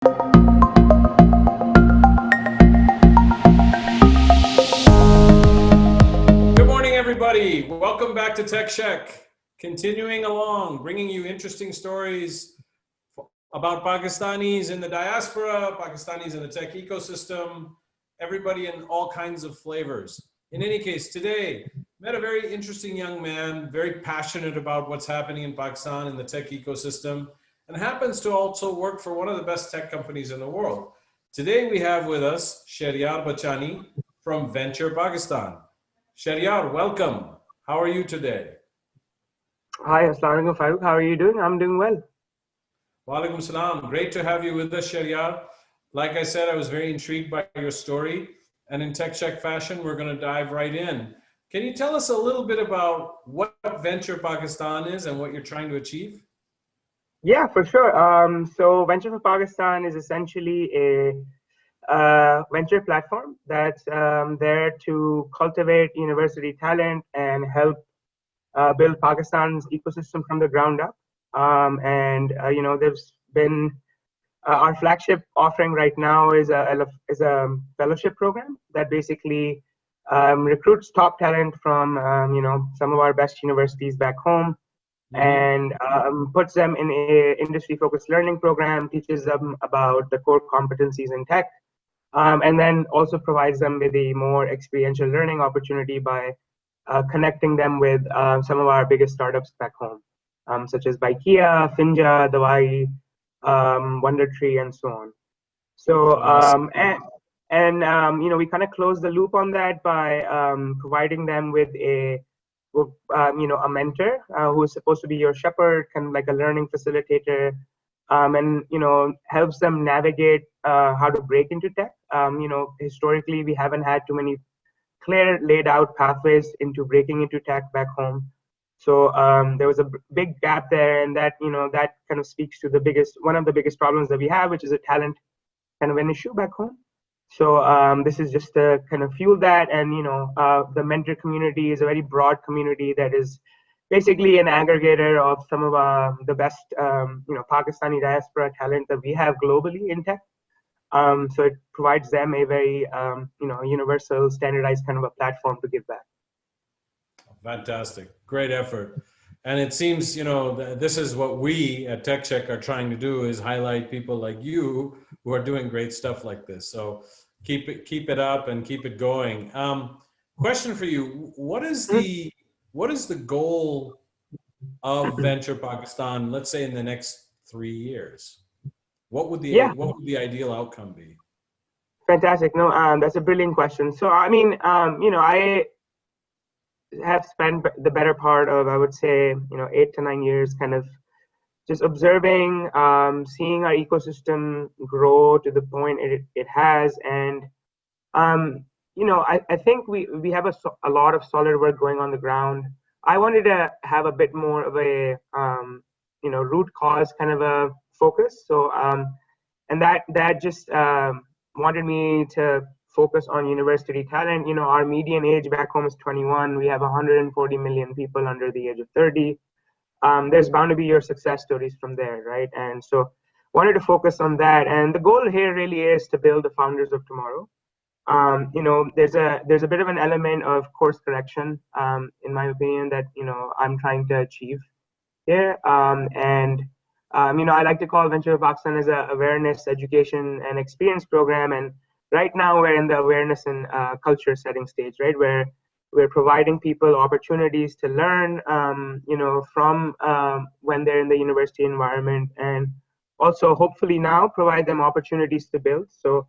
Good morning, everybody. Welcome back to Tech Check. Continuing along, bringing you interesting stories about Pakistanis in the diaspora, Pakistanis in the tech ecosystem, everybody in all kinds of flavors. In any case, today, met a very interesting young man, very passionate about what's happening in Pakistan in the tech ecosystem, and happens to also work for one of the best tech companies in the world. Today, we have with us Shahryar Bachani from Venture Pakistan. Shahryar, welcome. How are you today? Hi, Assalamu alaikum, Faruk. How are you doing? I'm doing well. Walaikum salam. Great to have you with us, Shahryar. Like I said, I was very intrigued by your story. And in Tech Check fashion, we're going to dive right in. Can you tell us a little bit about what Venture Pakistan is and what you're trying to achieve? Yeah, for sure. So Venture for Pakistan is essentially a venture platform that's there to cultivate university talent and help build Pakistan's ecosystem from the ground up. There's been our flagship offering right now is a fellowship program that basically recruits top talent from some of our best universities back home and puts them in a industry focused learning program, teaches them about the core competencies in tech, and then also provides them with a more experiential learning opportunity by connecting them with some of our biggest startups back home, such as Baikia, Finja, Dawai, Wonder Tree, and so on. So we kind of close the loop on that by providing them with a mentor who is supposed to be your shepherd, kind of like a learning facilitator, and helps them navigate how to break into tech. Historically, we haven't had too many clear laid out pathways into breaking into tech back home. So there was a big gap there, and that that kind of speaks to one of the biggest problems that we have, which is a talent kind of an issue back home. So this is just to kind of fuel that, and the mentor community is a very broad community that is basically an aggregator of some of the best Pakistani diaspora talent that we have globally in tech. So it provides them a very universal, standardized kind of a platform to give back. Fantastic. Great effort. And it seems, this is what we at Tech Check are trying to do, is highlight people like you who are doing great stuff like this. So keep it up and keep it going. Question for you: what is the goal of Venture Pakistan? Let's say in the next 3 years, what would the ideal outcome be? Fantastic. No, that's a brilliant question. So I mean, I have spent the better part of, I would say, 8 to 9 years kind of just observing, seeing our ecosystem grow to the point it has. And, I think we have a lot of solid work going on the ground. I wanted to have a bit more of a, root cause kind of a focus. So, and that just wanted me to focus on university talent. Our median age back home is 21. We have 140 million people under the age of 30. There's bound to be your success stories from there, right? And so wanted to focus on that. And the goal here really is to build the founders of tomorrow. There's a bit of an element of course correction, in my opinion, that I'm trying to achieve here. I like to call Venture Pakistan as a awareness, education, and experience program. And right now we're in the awareness and culture setting stage, right, where we're providing people opportunities to learn, from when they're in the university environment, and also hopefully now provide them opportunities to build. So,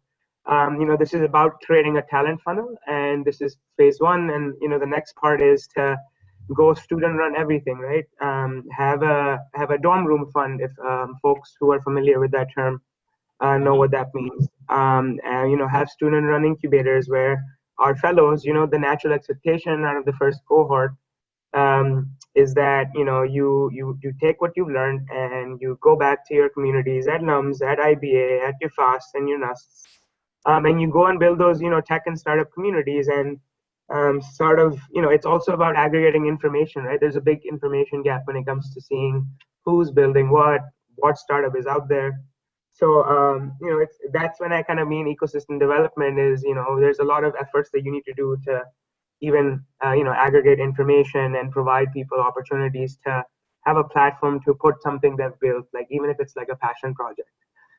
this is about creating a talent funnel, and this is phase one. And the next part is to go student run everything, right? Have a dorm room fund, if folks who are familiar with that term know what that means. Have student run incubators where our fellows, the natural expectation out of the first cohort is that you take what you've learned and you go back to your communities at NUMS, at IBA, at your FAST and your NUSTs, and you go and build those tech and startup communities. And it's also about aggregating information, right? There's a big information gap when it comes to seeing who's building what startup is out there. So, that's when I kind of mean ecosystem development is, there's a lot of efforts that you need to do to even, aggregate information and provide people opportunities to have a platform to put something they've built, like even if it's like a passion project.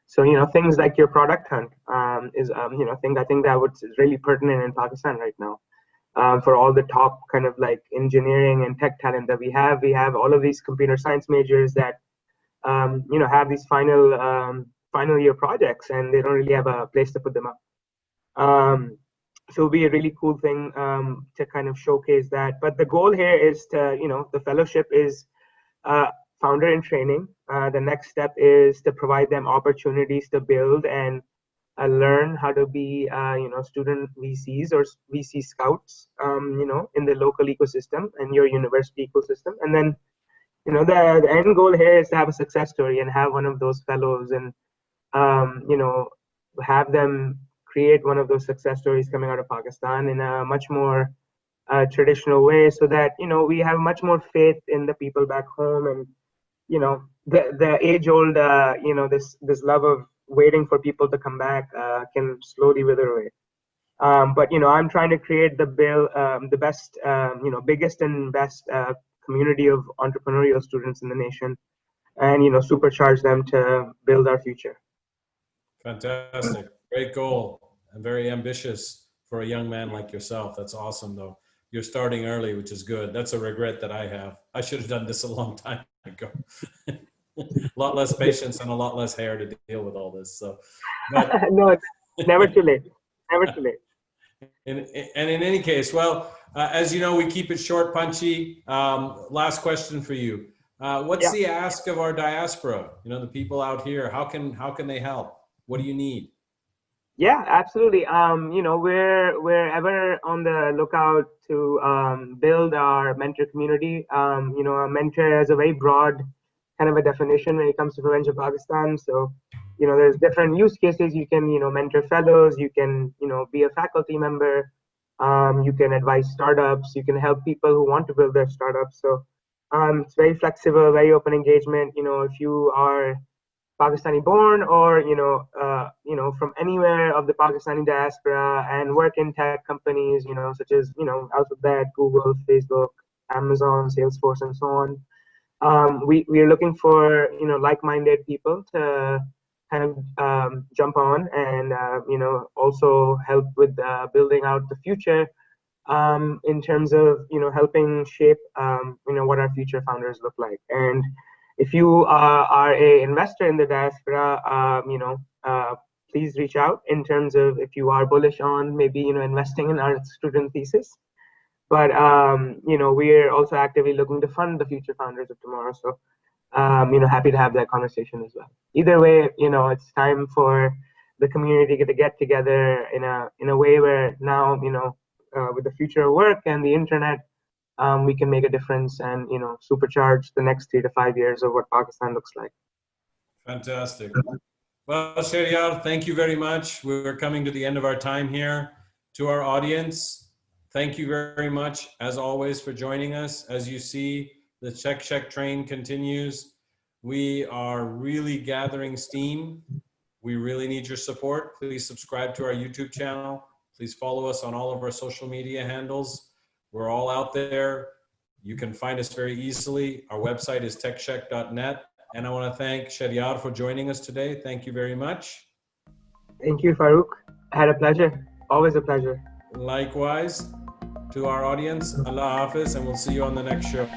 So, things like your product hunt is, I think that is really pertinent in Pakistan right now. For all the top kind of like engineering and tech talent that we have all of these computer science majors that, have these final year projects, and they don't really have a place to put them up. So it'll be a really cool thing to kind of showcase that. But the goal here is to, the fellowship is founder in training. The next step is to provide them opportunities to build and learn how to be, student VCs or VC scouts, in the local ecosystem and your university ecosystem. And then, the end goal here is to have a success story and have one of those fellows and, have them create one of those success stories coming out of Pakistan in a much more traditional way, so that, we have much more faith in the people back home, and, the age old, this love of waiting for people to come back can slowly wither away. But, I'm trying to create the best, biggest and best community of entrepreneurial students in the nation, and, supercharge them to build our future. Fantastic. Great goal, and very ambitious for a young man like yourself. That's awesome, though. You're starting early, which is good. That's a regret that I have. I should have done this a long time ago. A lot less patience and a lot less hair to deal with all this. So, but No, it's never too late. Never too late. And in any case, well, as you know, we keep it short, punchy. Last question for you. What's the ask of our diaspora? The people out here, how can they help? What do you need? Yeah, absolutely. We're ever on the lookout to build our mentor community. A mentor has a very broad kind of a definition when it comes to Provincial Pakistan. So, there's different use cases. You can, mentor fellows. You can, be a faculty member. You can advise startups. You can help people who want to build their startups. So, it's very flexible, very open engagement. If you are Pakistani born or from anywhere of the Pakistani diaspora and work in tech companies, such as Alphabet, Google, Facebook, Amazon, Salesforce, and so on. We are looking for like-minded people to kind of jump on and also help with building out the future in terms of helping shape what our future founders look like. And if you are a investor in the diaspora, please reach out in terms of if you are bullish on maybe investing in our student thesis. But we're also actively looking to fund the future founders of tomorrow. So happy to have that conversation as well. Either way, it's time for the community to get together in a way where now with the future of work and the internet, we can make a difference and supercharge the next 3 to 5 years of what Pakistan looks like. Fantastic. Well, Shahryar, thank you very much. We're coming to the end of our time here. To our audience, thank you very much, as always, for joining us. As you see, the Check train continues. We are really gathering steam. We really need your support. Please subscribe to our YouTube channel. Please follow us on all of our social media handles. We're all out there. You can find us very easily. Our website is techcheck.net. And I want to thank Shahryar for joining us today. Thank you very much. Thank you, Faruk. I had a pleasure. Always a pleasure. Likewise, to our audience, Allah Hafiz, and we'll see you on the next show.